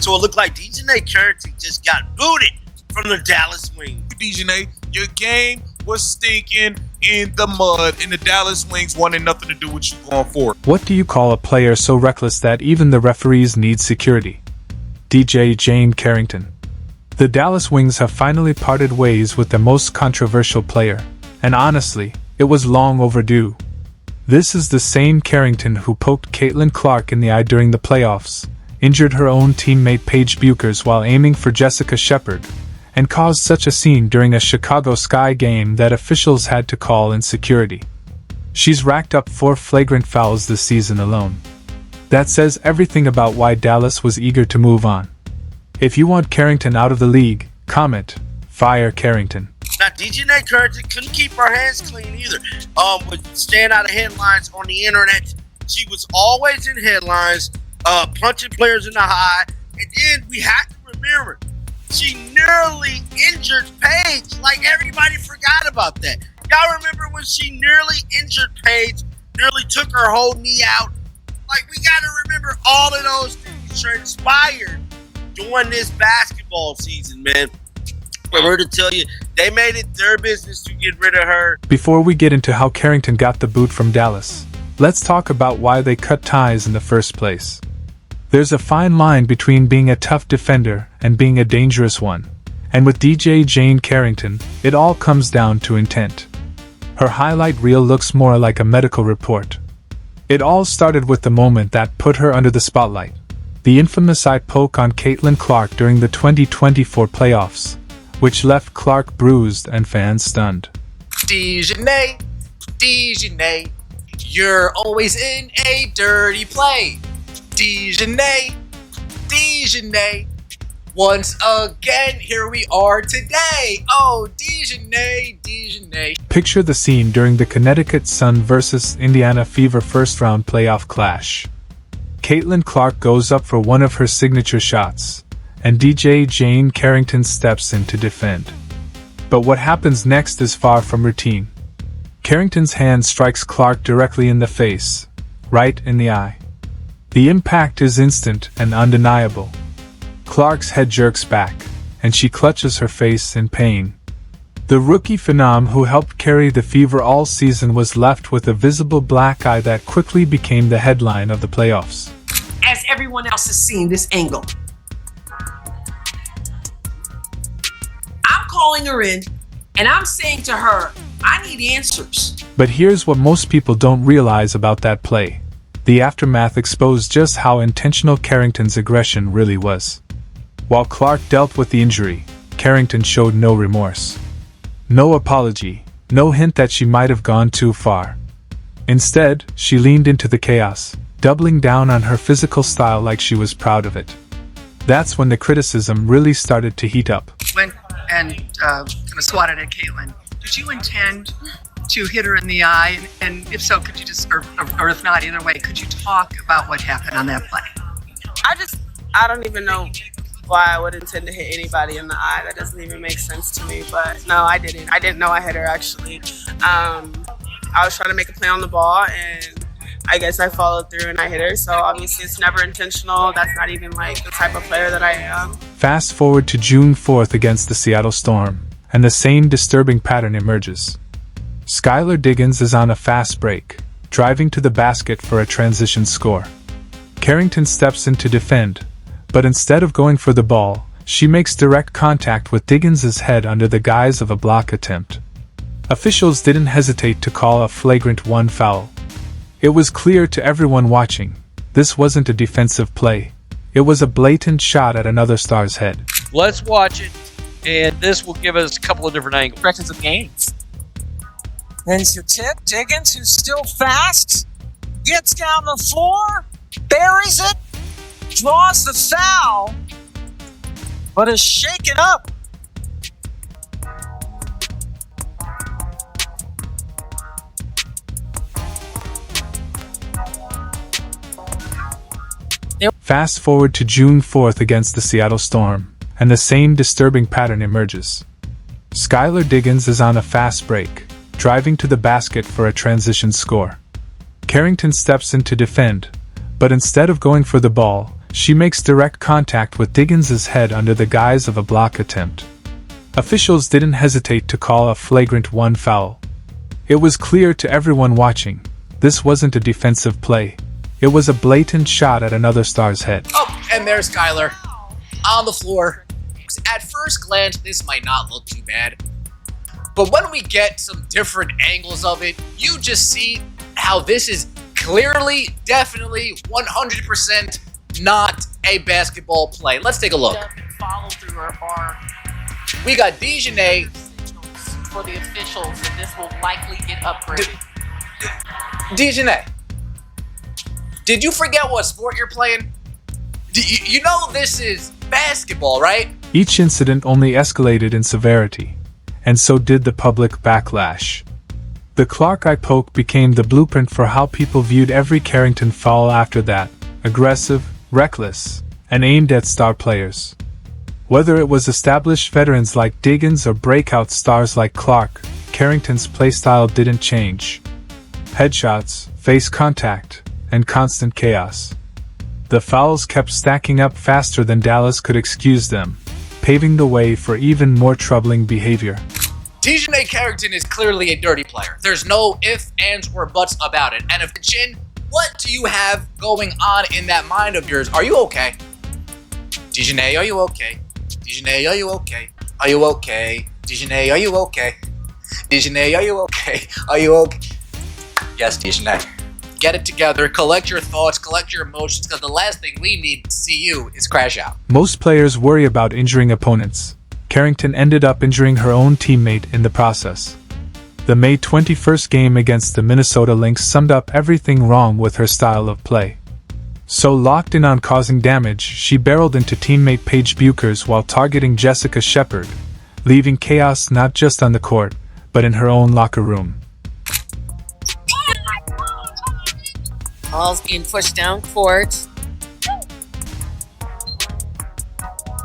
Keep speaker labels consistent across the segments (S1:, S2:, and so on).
S1: So it looked like DiJonai Carrington just got booted from the Dallas Wings.
S2: DiJonai, your game was stinking in the mud, and the Dallas Wings wanted nothing to do with you going forward.
S3: What do you call a player so reckless that even the referees need security? DiJonai Carrington. The Dallas Wings have finally parted ways with the most controversial player, and honestly, it was long overdue. This is the same Carrington who poked Caitlin Clark in the eye during the playoffs, injured her own teammate Paige Buchers while aiming for Jessica Shepard, and caused such a scene during a Chicago Sky game that officials had to call in security. She's racked up 4 flagrant fouls this season alone. That says everything about why Dallas was eager to move on. If you want Carrington out of the league, comment, "Fire Carrington."
S1: Now, DiJonai Carrington couldn't keep her hands clean either. With staying out of headlines on the internet, she was always in headlines, punching players in the eye. And then we have to remember, she nearly injured Paige. Like, everybody forgot about that. Y'all remember when she nearly injured Paige, nearly took her whole knee out? Like, we got to remember all of those things transpired during this basketball season, man. For her to tell you, they made it their business to get rid of her.
S3: Before we get into how Carrington got the boot from Dallas, let's talk about why they cut ties in the first place. There's a fine line between being a tough defender and being a dangerous one, and with DiJonai Carrington, it all comes down to intent. Her highlight reel looks more like a medical report. It all started with the moment that put her under the spotlight, the infamous eye poke on Caitlin Clark during the 2024 playoffs, which left Clark bruised and fans stunned.
S4: DiJonai, you're always in a dirty play. DiJonai, once again, here we are today. Oh, DiJonai.
S3: Picture the scene during the Connecticut Sun vs. Indiana Fever first-round playoff clash. Caitlin Clark goes up for one of her signature shots, and DiJonai Carrington steps in to defend. But what happens next is far from routine. Carrington's hand strikes Clark directly in the face, right in the eye. The impact is instant and undeniable. Clark's head jerks back, and she clutches her face in pain. The rookie phenom who helped carry the Fever all season was left with a visible black eye that quickly became the headline of the playoffs.
S5: As everyone else has seen this angle, I'm calling her in, and I'm saying to her, I need answers.
S3: But here's what most people don't realize about that play. The aftermath exposed just how intentional Carrington's aggression really was. While Clark dealt with the injury, Carrington showed no remorse. No apology, no hint that she might have gone too far. Instead, she leaned into the chaos, doubling down on her physical style like she was proud of it. That's when the criticism really started to heat up.
S6: Went and kind of swatted at Caitlin. Did you intend to hit her in the eye? And if so, could you just, or if not, either way, could you talk about what happened on that play?
S7: I don't even know why I would intend to hit anybody in the eye. That doesn't even make sense to me. But no, I didn't. I didn't know I hit her, actually. I was trying to make a play on the ball, and I guess I followed through and I hit her. So obviously it's never intentional. That's not even like the type of player that I am.
S3: Fast forward to June 4th against the Seattle Storm, and the same disturbing pattern emerges. Skylar Diggins is on a fast break, driving to the basket for a transition score. Carrington steps in to defend, but instead of going for the ball, she makes direct contact with Diggins' head under the guise of a block attempt. Officials didn't hesitate to call a flagrant 1 foul. It was clear to everyone watching, this wasn't a defensive play. It was a blatant shot at another star's head.
S8: Let's watch it, and this will give us a couple of different angles.
S5: Directions of games. There's your tip. Diggins, who's still fast, gets down the floor, buries it, draws the foul, but is shaken up.
S3: Fast forward to June 4th against the Seattle Storm, and the same disturbing pattern emerges. Skylar Diggins is on a fast break, driving to the basket for a transition score. Carrington steps in to defend, but instead of going for the ball, she makes direct contact with Diggins' head under the guise of a block attempt. Officials didn't hesitate to call a flagrant 1 foul. It was clear to everyone watching, this wasn't a defensive play. It was a blatant shot at another star's head.
S4: Oh, and there's Skylar on the floor. At first glance, this might not look too bad. But when we get some different angles of it, you just see how this is clearly, definitely, 100% not a basketball play. Let's take a look.
S9: Follow through our bar.
S4: We got DiJonai.
S9: For the officials, and this will likely get upgraded.
S4: DiJonai, did you forget what sport you're playing? You know this is basketball, right?
S3: Each incident only escalated in severity, and so did the public backlash. The Clark eye poke became the blueprint for how people viewed every Carrington foul after that, aggressive, reckless, and aimed at star players. Whether it was established veterans like Diggins or breakout stars like Clark, Carrington's playstyle didn't change. Headshots, face contact, and constant chaos. The fouls kept stacking up faster than Dallas could excuse them, paving the way for even more troubling behavior.
S4: DiJonai Carrington is clearly a dirty player. There's no ifs, ands, or buts about it. And if the chin, what do you have going on in that mind of yours? Are you okay? DiJonai, are you okay? DiJonai, are you okay? Are you okay? DiJonai, are you okay? DiJonai, are you okay? Are you okay? Yes, DiJonai. Get it together, collect your thoughts, collect your emotions, because the last thing we need to see you is crash out.
S3: Most players worry about injuring opponents. Carrington ended up injuring her own teammate in the process. The May 21st game against the Minnesota Lynx summed up everything wrong with her style of play. So locked in on causing damage, she barreled into teammate Paige Buchers while targeting Jessica Shepard, leaving chaos not just on the court, but in her own locker room.
S10: Ball's being pushed down court.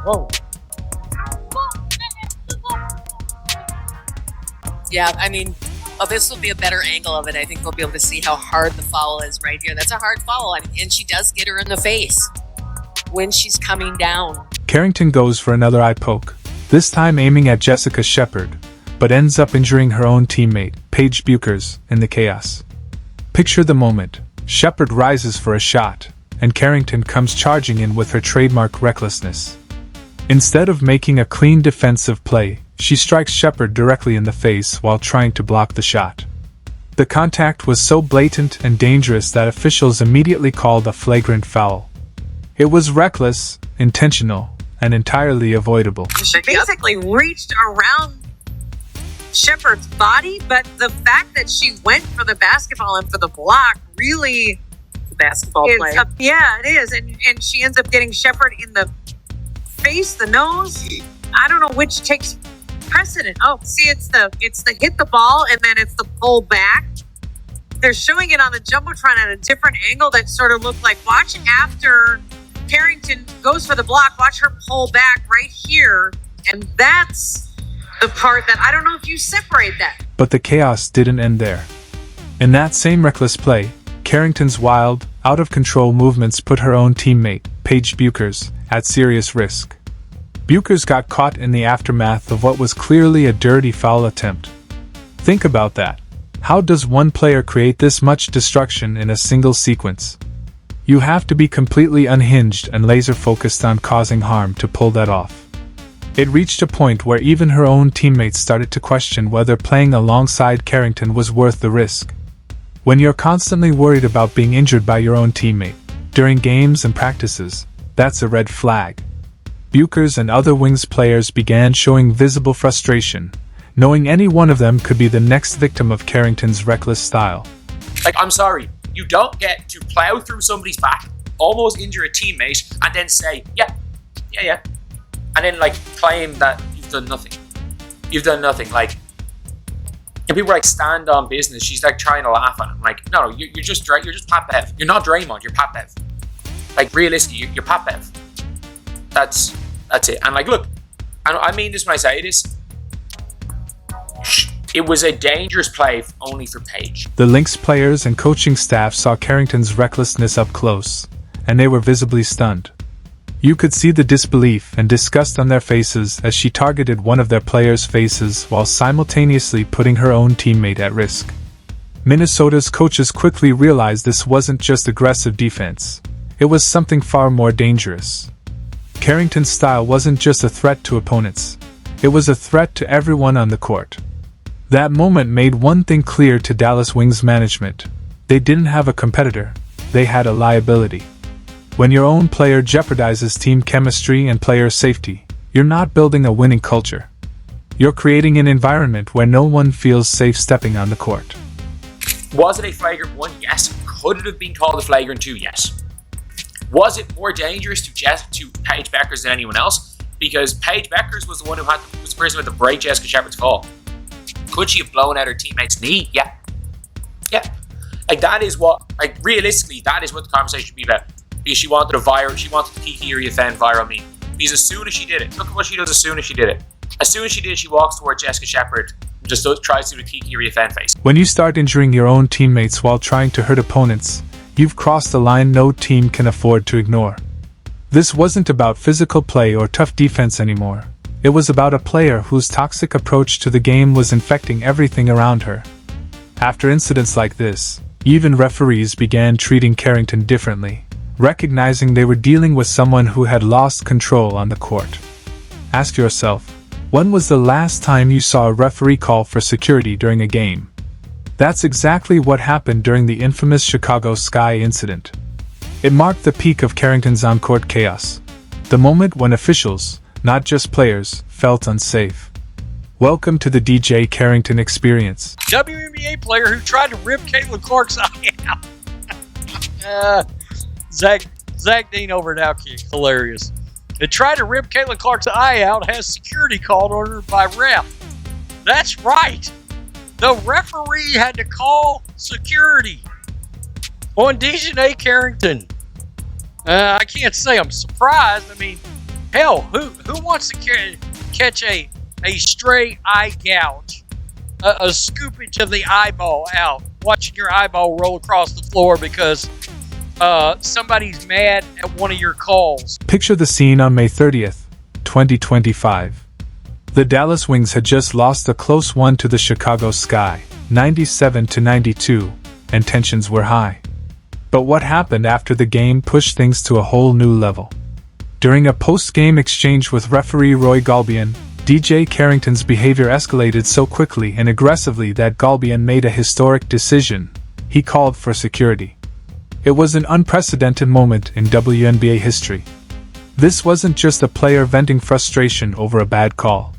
S10: Whoa. Yeah, I mean, this will be a better angle of it. I think we'll be able to see how hard the foul is right here. That's a hard foul, and she does get her in the face when she's coming down.
S3: Carrington goes for another eye poke, this time aiming at Jessica Shepard, but ends up injuring her own teammate, Paige Buchers, in the chaos. Picture the moment. Shepard rises for a shot, and Carrington comes charging in with her trademark recklessness. Instead of making a clean defensive play, she strikes Shepard directly in the face while trying to block the shot. The contact was so blatant and dangerous that officials immediately called a flagrant foul. It was reckless, intentional, and entirely avoidable.
S5: She basically reached around Shepard's body, but the fact that she went for the basketball and for the block really
S10: Basketball play.
S5: Yeah, it is. And she ends up getting Shepard in the face, the nose. I don't know which takes precedent. Oh, see, it's the hit the ball and then it's the pull back. They're showing it on the Jumbotron at a different angle that sort of looked like, watch after Carrington goes for the block, watch her pull back right here. And that's the part that I don't know if you separate that.
S3: But the chaos didn't end there. In that same reckless play, Carrington's wild, out-of-control movements put her own teammate, Paige Buchers, at serious risk. Buchers got caught in the aftermath of what was clearly a dirty foul attempt. Think about that. How does one player create this much destruction in a single sequence? You have to be completely unhinged and laser-focused on causing harm to pull that off. It reached a point where even her own teammates started to question whether playing alongside Carrington was worth the risk. When you're constantly worried about being injured by your own teammate, during games and practices, that's a red flag. Buchers and other Wings players began showing visible frustration, knowing any one of them could be the next victim of Carrington's reckless style.
S11: Like, I'm sorry, you don't get to plow through somebody's back, almost injure a teammate, and then say, yeah, and then, like, claim that you've done nothing. You've done nothing, like, and people are like, stand on business. She's like trying to laugh at him. Like, no, you're just Pat Bev. You're not Draymond, you're Pat Bev. Like, realistically, you're Pat Bev. That's it. And like, look, and I mean this when I say this, it was a dangerous play only for Paige.
S3: The Lynx players and coaching staff saw Carrington's recklessness up close, and they were visibly stunned. You could see the disbelief and disgust on their faces as she targeted one of their players' faces while simultaneously putting her own teammate at risk. Minnesota's coaches quickly realized this wasn't just aggressive defense. It was something far more dangerous. Carrington's style wasn't just a threat to opponents. It was a threat to everyone on the court. That moment made one thing clear to Dallas Wings management. They didn't have a competitor. They had a liability. When your own player jeopardizes team chemistry and player safety, you're not building a winning culture. You're creating an environment where no one feels safe stepping on the court.
S11: Was it a flagrant 1? Yes. Could it have been called a flagrant 2? Yes. Was it more dangerous to Paige Beckers than anyone else? Because Paige Beckers was the one was the person with the break Jessica Shepard's fall. Could she have blown out her teammate's knee? Yeah. Yeah. Like, that is what, like, realistically, that is what the conversation should be about. Because she wanted the Kiki Riefan viral meme. Because as soon as she did it, look at what she does as soon as she did it. As soon as she did, she walks towards Jessica Shepard and just tries to do the Kiki Riefan face.
S3: When you start injuring your own teammates while trying to hurt opponents, you've crossed a line no team can afford to ignore. This wasn't about physical play or tough defense anymore. It was about a player whose toxic approach to the game was infecting everything around her. After incidents like this, even referees began treating Carrington differently, recognizing they were dealing with someone who had lost control on the court. Ask yourself, when was the last time you saw a referee call for security during a game? That's exactly what happened during the infamous Chicago Sky incident. It marked the peak of Carrington's on-court chaos, the moment when officials, not just players, felt unsafe. Welcome to the DJ Carrington experience.
S8: WNBA player who tried to rip Caitlin Clark's eye out. Zach Dean over at Outkick. Hilarious. They tried to rip Caitlin Clark's eye out, has security called on her by ref. That's right. The referee had to call security on DiJonai Carrington. I can't say I'm surprised. I mean, hell, who wants to catch a stray eye gouge, a scoopage of the eyeball out, watching your eyeball roll across the floor because somebody's mad at one of your calls?
S3: Picture the scene on May 30th, 2025. The Dallas Wings had just lost a close one to the Chicago Sky, 97-92, and tensions were high. But what happened after the game pushed things to a whole new level. During a post-game exchange with referee Roy Galbian, DJ Carrington's behavior escalated so quickly and aggressively that Galbian made a historic decision. He called for security. It was an unprecedented moment in WNBA history. This wasn't just a player venting frustration over a bad call.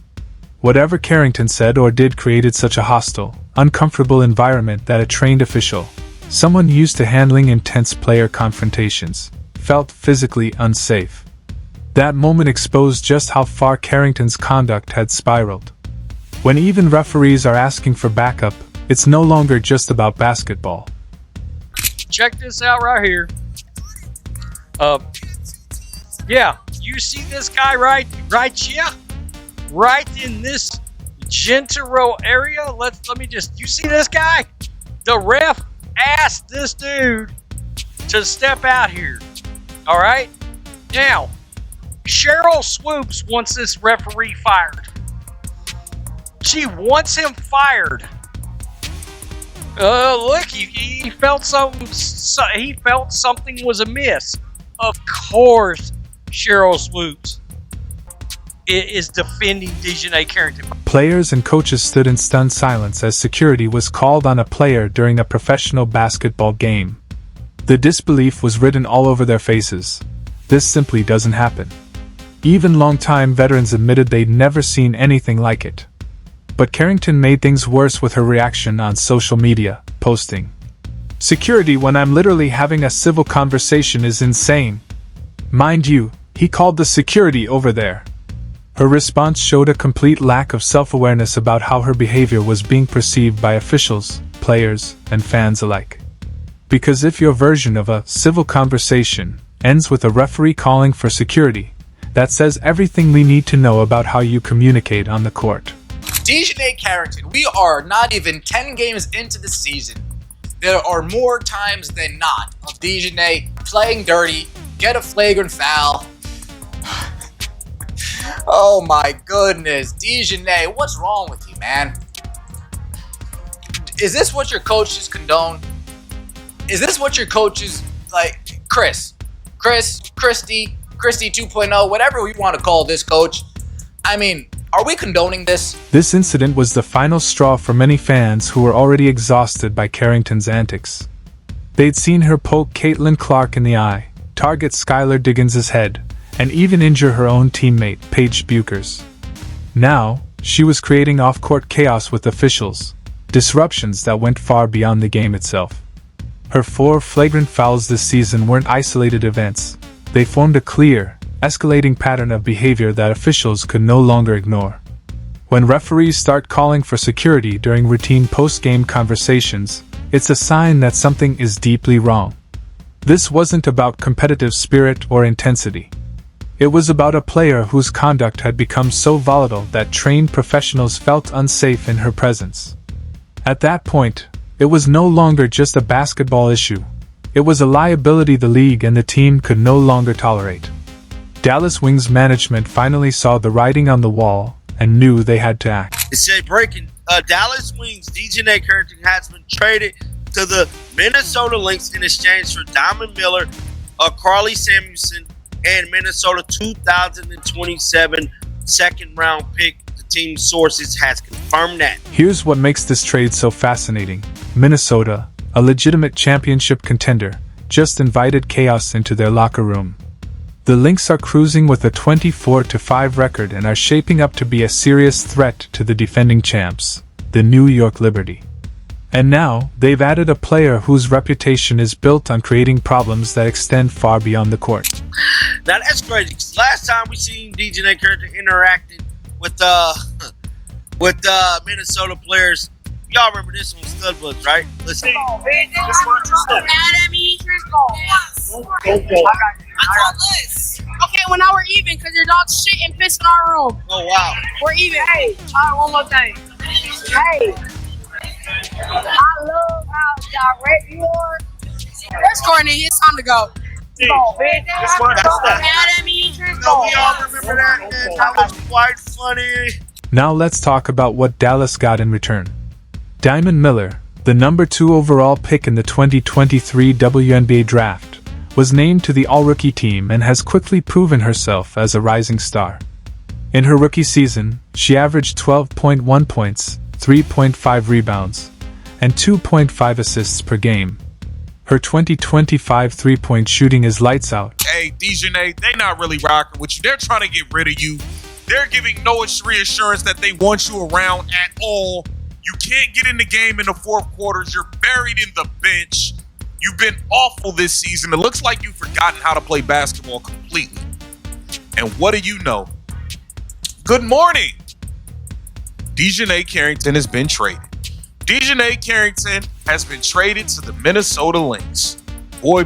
S3: Whatever Carrington said or did created such a hostile, uncomfortable environment that a trained official, someone used to handling intense player confrontations, felt physically unsafe. That moment exposed just how far Carrington's conduct had spiraled. When even referees are asking for backup, it's no longer just about basketball.
S8: Check this out right here. Yeah, you see this guy right here? Right in this Gentero area? Let me just, you see this guy? The ref asked this dude to step out here. All right? Now, Cheryl Swoops wants this referee fired. She wants him fired. Look, he felt he felt something was amiss. Of course, Cheryl Swoops is defending DiJonai Carrington.
S3: Players and coaches stood in stunned silence as security was called on a player during a professional basketball game. The disbelief was written all over their faces. This simply doesn't happen. Even longtime veterans admitted they'd never seen anything like it. But Carrington made things worse with her reaction on social media, posting, "Security when I'm literally having a civil conversation is insane. Mind you, he called the security over there." Her response showed a complete lack of self-awareness about how her behavior was being perceived by officials, players, and fans alike. Because if your version of a civil conversation ends with a referee calling for security, that says everything we need to know about how you communicate on the court.
S4: DiJonai Carrington, we are not even 10 games into the season. There are more times than not of DiJonai playing dirty, get a flagrant foul, Oh my goodness, DiJonai, what's wrong with you, man? Is this what your coaches condone? Is this what your coaches, like, Christy 2.0, whatever we want to call this coach? I mean, are we condoning this?
S3: This incident was the final straw for many fans who were already exhausted by Carrington's antics. They'd seen her poke Caitlin Clark in the eye, target Skylar Diggins' head, and even injure her own teammate, Paige Buchers. Now, she was creating off-court chaos with officials, disruptions that went far beyond the game itself. Her 4 flagrant fouls this season weren't isolated events. They formed a clear, escalating pattern of behavior that officials could no longer ignore. When referees start calling for security during routine post-game conversations, it's a sign that something is deeply wrong. This wasn't about competitive spirit or intensity. It was about a player whose conduct had become so volatile that trained professionals felt unsafe in her presence. At that point, it was no longer just a basketball issue. It was a liability the league and the team could no longer tolerate. Dallas Wings management finally saw the writing on the wall and knew they had to act.
S1: It said breaking, Dallas Wings DiJonai Carrington has been traded to the Minnesota Lynx in exchange for Diamond Miller, Carly Samuelson, and Minnesota 2027 second-round pick. The team sources has confirmed that.
S3: Here's what makes this trade so fascinating. Minnesota, a legitimate championship contender, just invited chaos into their locker room. The Lynx are cruising with a 24-5 record and are shaping up to be a serious threat to the defending champs, the New York Liberty. And now, they've added a player whose reputation is built on creating problems that extend far beyond the court.
S1: Now that's crazy, 'cause last time we seen DiJonai Carrington interacting with Minnesota players, y'all remember this on Studbuds, right? Listen.
S12: Okay, well now we're even because your dog's shit and piss in our room.
S1: Oh wow.
S12: We're even. Hey, one more thing. Hey, I love how direct you are. That's Courtney. It's time to go. Come on, bitch.
S1: We all remember that, man. That was quite funny.
S3: Now let's talk about what Dallas got in return. Diamond Miller, the number 2 overall pick in the 2023 WNBA draft, was named to the All-Rookie team and has quickly proven herself as a rising star. In her rookie season, she averaged 12.1 points, 3.5 rebounds, and 2.5 assists per game. Her 2025 three-point shooting is lights out.
S2: Hey, DiJonai, they not really rocking with you. They're trying to get rid of you. They're giving no reassurance that they want you around at all. You can't get in the game in the fourth quarters. You're buried in the bench. You've been awful this season. It looks like you've forgotten how to play basketball completely. And what do you know? Good morning. DiJonai Carrington has been traded. DiJonai Carrington has been traded to the Minnesota Lynx. Boy.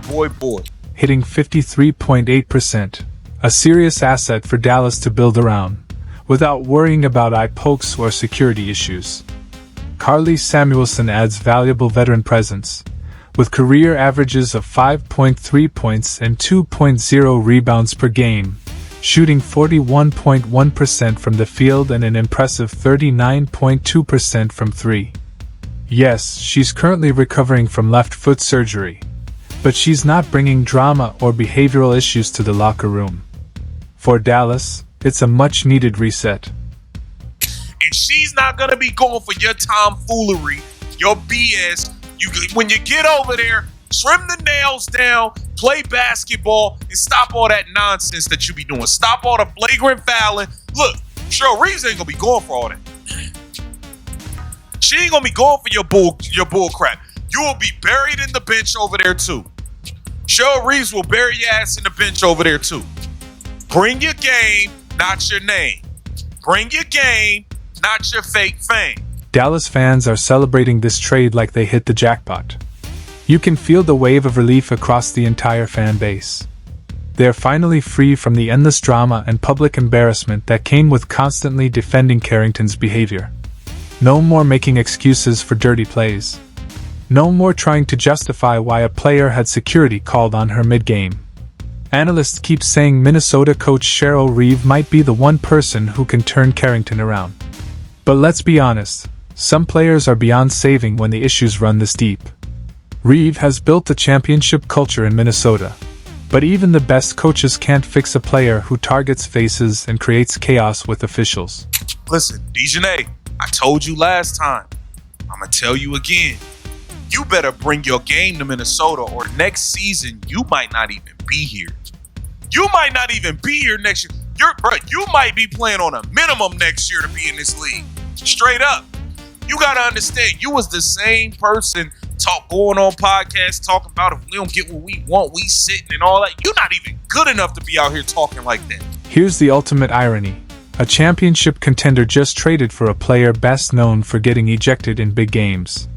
S3: Hitting 53.8%, a serious asset for Dallas to build around, without worrying about eye pokes or security issues. Carly Samuelson adds valuable veteran presence, with career averages of 5.3 points and 2.0 rebounds per game, shooting 41.1% from the field and an impressive 39.2% from 3. Yes, she's currently recovering from left foot surgery, but she's not bringing drama or behavioral issues to the locker room. For Dallas, it's a much-needed reset.
S2: And she's not going to be going for your tomfoolery, your BS. When you get over there, trim the nails down, play basketball, and stop all that nonsense that you be doing. Stop all the flagrant fouling. Look, Cheryl Reeves ain't going to be going for all that. She ain't going to be going for your bull crap. You will be buried in the bench over there, too. Cheryl Reeves will bury your ass in the bench over there, too. Bring your game, not your name. Bring your game, not your fake fame.
S3: Dallas fans are celebrating this trade like they hit the jackpot. You can feel the wave of relief across the entire fan base. They're finally free from the endless drama and public embarrassment that came with constantly defending Carrington's behavior. No more making excuses for dirty plays. No more trying to justify why a player had security called on her mid-game. Analysts keep saying Minnesota coach Cheryl Reeve might be the one person who can turn Carrington around. But let's be honest, some players are beyond saving when the issues run this deep. Reeve has built a championship culture in Minnesota. But even the best coaches can't fix a player who targets faces and creates chaos with officials.
S2: Listen, DiJonai, I told you last time. I'm going to tell you again. You better bring your game to Minnesota or next season you might not even be here. You might not even be here next year. You might be playing on a minimum next year to be in this league. Straight up. You got to understand, you was the same person going on podcasts talking about if we don't get what we want, we sitting and all that. You're not even good enough to be out here talking like that.
S3: Here's the ultimate irony. A championship contender just traded for a player best known for getting ejected in big games.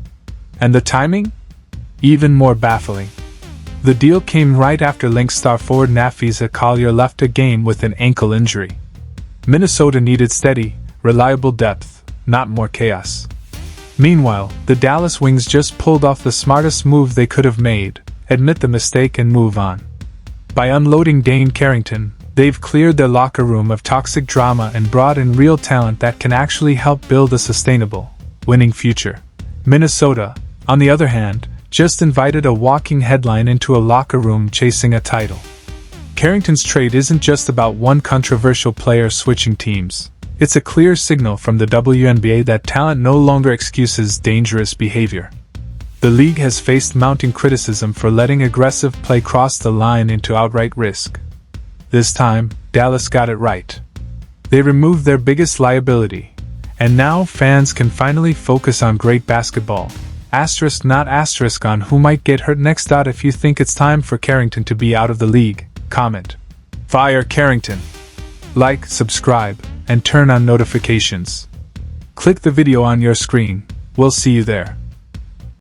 S3: And the timing? Even more baffling. The deal came right after Lynx star forward Nafisa Collier left a game with an ankle injury. Minnesota needed steady, reliable depth, not more chaos. Meanwhile, the Dallas Wings just pulled off the smartest move they could have made, admit the mistake and move on. By unloading DiJonai Carrington, they've cleared their locker room of toxic drama and brought in real talent that can actually help build a sustainable, winning future. Minnesota, on the other hand, just invited a walking headline into a locker room chasing a title. Carrington's trade isn't just about one controversial player switching teams. It's a clear signal from the WNBA that talent no longer excuses dangerous behavior. The league has faced mounting criticism for letting aggressive play cross the line into outright risk. This time, Dallas got it right. They removed their biggest liability, and now fans can finally focus on great basketball. Asterisk not asterisk on who might get hurt next. If you think it's time for Carrington to be out of the league, comment. Fire Carrington. Like, subscribe, and turn on notifications. Click the video on your screen. We'll see you there.